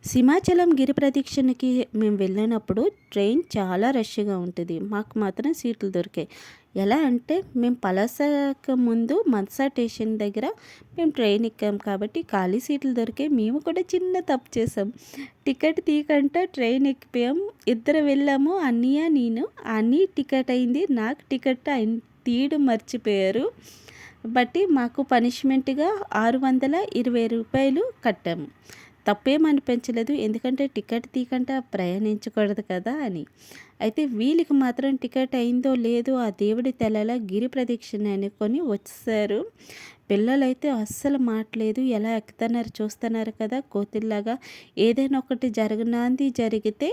సింహాచలం గిరి ప్రదక్షిణకి మేము వెళ్ళినప్పుడు ట్రైన్ చాలా రష్గా ఉంటుంది. మాకు మాత్రం సీట్లు దొరికాయి. ఎలా అంటే మేము పలాసకు ముందు మందస స్టేషన్ దగ్గర మేము ట్రైన్ ఎక్కాం కాబట్టి ఖాళీ సీట్లు దొరికాయి. మేము కూడా చిన్న తప్పు చేసాం. టికెట్ తీయకంట ట్రైన్ ఎక్కిపోయాం. ఇద్దరు వెళ్ళాము, అన్నయ్య నేను. అన్నీ టికెట్ అయింది, నాకు టికెట్ తీయడం మర్చిపోయారు. బట్టి మాకు పనిష్మెంట్గా రూ. 620 కట్టాము. తప్పేమనిపించలేదు, ఎందుకంటే టికెట్ తీయకుండా ప్రయాణించకూడదు కదా అని. అయితే వీళ్ళకి మాత్రం టికెట్ అయిందో లేదో ఆ దేవుడి తెల్లలా గిరి ప్రదక్షిణ అనుకొని వచ్చేసారు. పిల్లలైతే అస్సలు మాట్లేదు, ఎలా ఎక్కుతున్నారు చూస్తున్నారు కదా కోతిల్లాగా. ఏదైనా ఒకటి జరగనాంది జరిగితే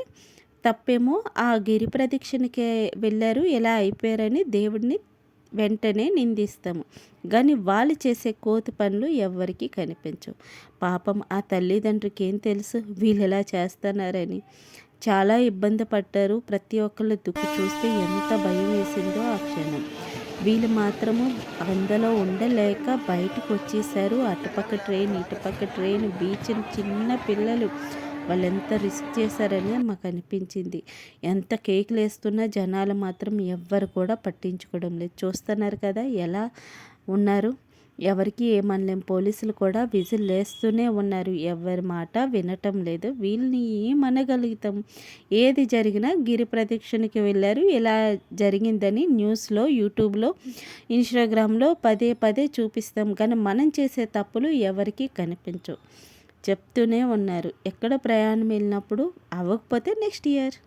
తప్పేమో ఆ గిరి ప్రదక్షిణకే వెళ్ళారు, ఎలా అయిపోయారని దేవుడిని వెంటనే నిందిస్తాము. కానీ వాళ్ళు చేసే కోతి పనులు ఎవ్వరికీ కనిపించవు. పాపం ఆ తల్లిదండ్రులకి ఏం తెలుసు వీళ్ళు ఎలా చేస్తున్నారని. చాలా ఇబ్బంది పడ్డారు. ప్రతి ఒక్కళ్ళు దుక్కు చూస్తే ఎంత భయం వేసిందో ఆ క్షణం. వీళ్ళు మాత్రము అందులో ఉండలేక బయటకు వచ్చేసారు. అటుపక్క ట్రైన్, ఇటుపక్క ట్రైన్, బీచ్ని చిన్న పిల్లలు వాళ్ళు ఎంత రిస్క్ చేశారని మాకు అనిపించింది. ఎంత కేకులు వేస్తున్నా జనాలు మాత్రం ఎవ్వరు కూడా పట్టించుకోవడం లేదు. చూస్తున్నారు కదా ఎలా ఉన్నారు. ఎవరికి ఏమనలేం. పోలీసులు కూడా విజిల్ వేస్తూనే ఉన్నారు. ఎవరి మాట వినటం లేదు. వీళ్ళని ఏమనగలుగుతాం. ఏది జరిగినా గిరి ప్రదక్షిణకి వెళ్ళారు, ఇలా జరిగిందని న్యూస్లో, యూట్యూబ్లో, ఇన్స్టాగ్రామ్లో పదే పదే చూపిస్తాం. కానీ మనం చేసే తప్పులు ఎవరికి కనిపించవు. చెప్తూనే ఉన్నారు. ఎక్కడ ప్రయాణం వెళ్ళినప్పుడు అవ్వకపోతే నెక్స్ట్ ఇయర్.